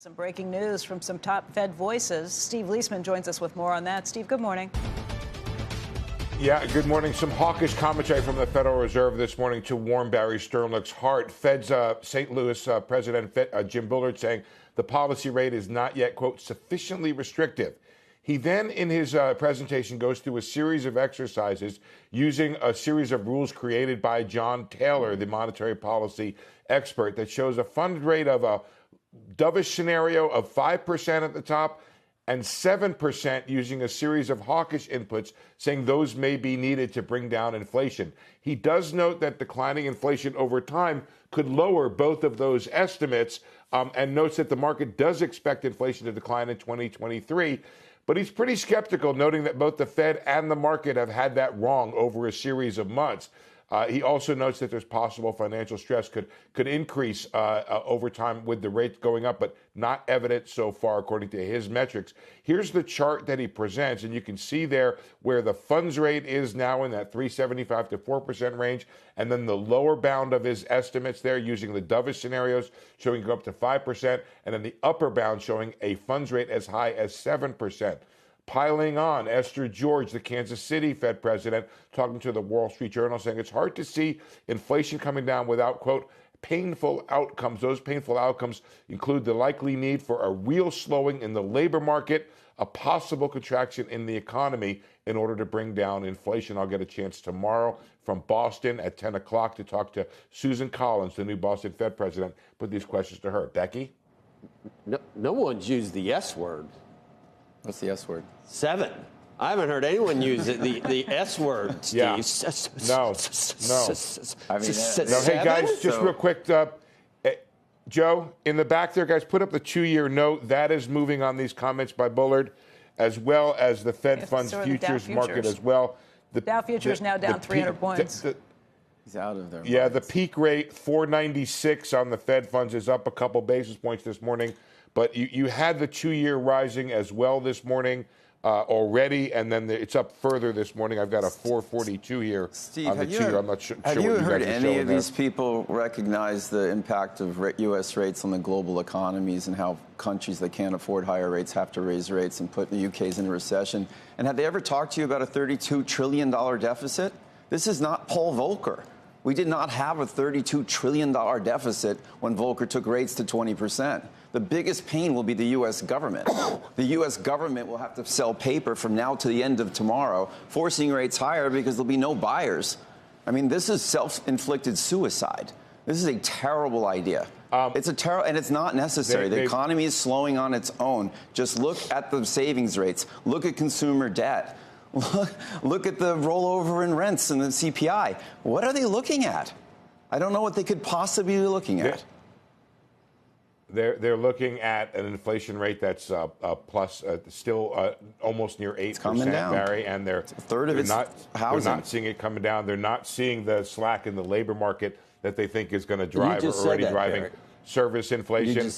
Some breaking news from some top Fed voices. Steve Leisman joins us with more on that. Steve, good morning. Yeah, good morning. Some hawkish commentary from the Federal Reserve this morning to warm Barry Sternlicht's heart. Fed's St. Louis President Jim Bullard saying the policy rate is not yet, quote, sufficiently restrictive. He then, in his presentation, goes through a series of exercises using a series of rules created by John Taylor, the monetary policy expert, that shows a fund rate of a dovish scenario of 5% at the top and 7% using a series of hawkish inputs, saying those may be needed to bring down inflation. He does note that declining inflation over time could lower both of those estimates, and notes that the market does expect inflation to decline in 2023. But he's pretty skeptical, noting that both the Fed and the market have had that wrong over a series of months. He also notes that there's possible financial stress could increase over time with the rates going up, but not evident so far, according to his metrics. Here's the chart that he presents, and you can see there where the funds rate is now in that 3.75 to 4% range, and then the lower bound of his estimates there using the dovish scenarios showing go up to 5%, and then the upper bound showing a funds rate as high as 7%. Piling on, Esther George, the Kansas City Fed president, talking to the Wall Street Journal, saying it's hard to see inflation coming down without, quote, painful outcomes. Those painful outcomes include the likely need for a real slowing in the labor market, a possible contraction in the economy in order to bring down inflation. I'll get a chance tomorrow from Boston at 10 o'clock to talk to Susan Collins, the new Boston Fed president, put these questions to her. Becky? No one's used the S word. What's the S word? 7. I haven't heard anyone use the S word, Steve. Yeah. No. I mean, no. Hey, guys, just real quick. Joe, in the back there, guys, put up the 2-year note. That is moving on these comments by Bullard, as well as the Fed funds futures market as well. The Dow futures now down 300 points. He's out of there. Yeah, the peak rate, 496 on the Fed funds, is up a couple basis points this morning. But you had the 2-year rising as well this morning already, and then it's up further this morning. I've got a 442 here Steve, on the 2-year. I'm not sure. Have you heard any of these there. people recognize the impact of U.S. rates on the global economies and how countries that can't afford higher rates have to raise rates and put the UK's in a recession? And have they ever talked to you about a $32 trillion deficit? This is not Paul Volcker. We did not have a $32 trillion deficit when Volcker took rates to 20%. The biggest pain will be the U.S. government. The U.S. government will have to sell paper from now to the end of tomorrow, forcing rates higher because there'll be no buyers. I mean, this is self-inflicted suicide. This is a terrible idea. It's and it's not necessary. The economy is slowing on its own. Just look at the savings rates. Look at consumer debt. Look at the rollover in rents and the CPI. What are they looking at? I don't know what they could possibly be looking at. They're looking at an inflation rate that's plus still almost near 8%, Barry, and they're not seeing it coming down. They're not seeing the slack in the labor market that they think is going to drive or already driving service inflation.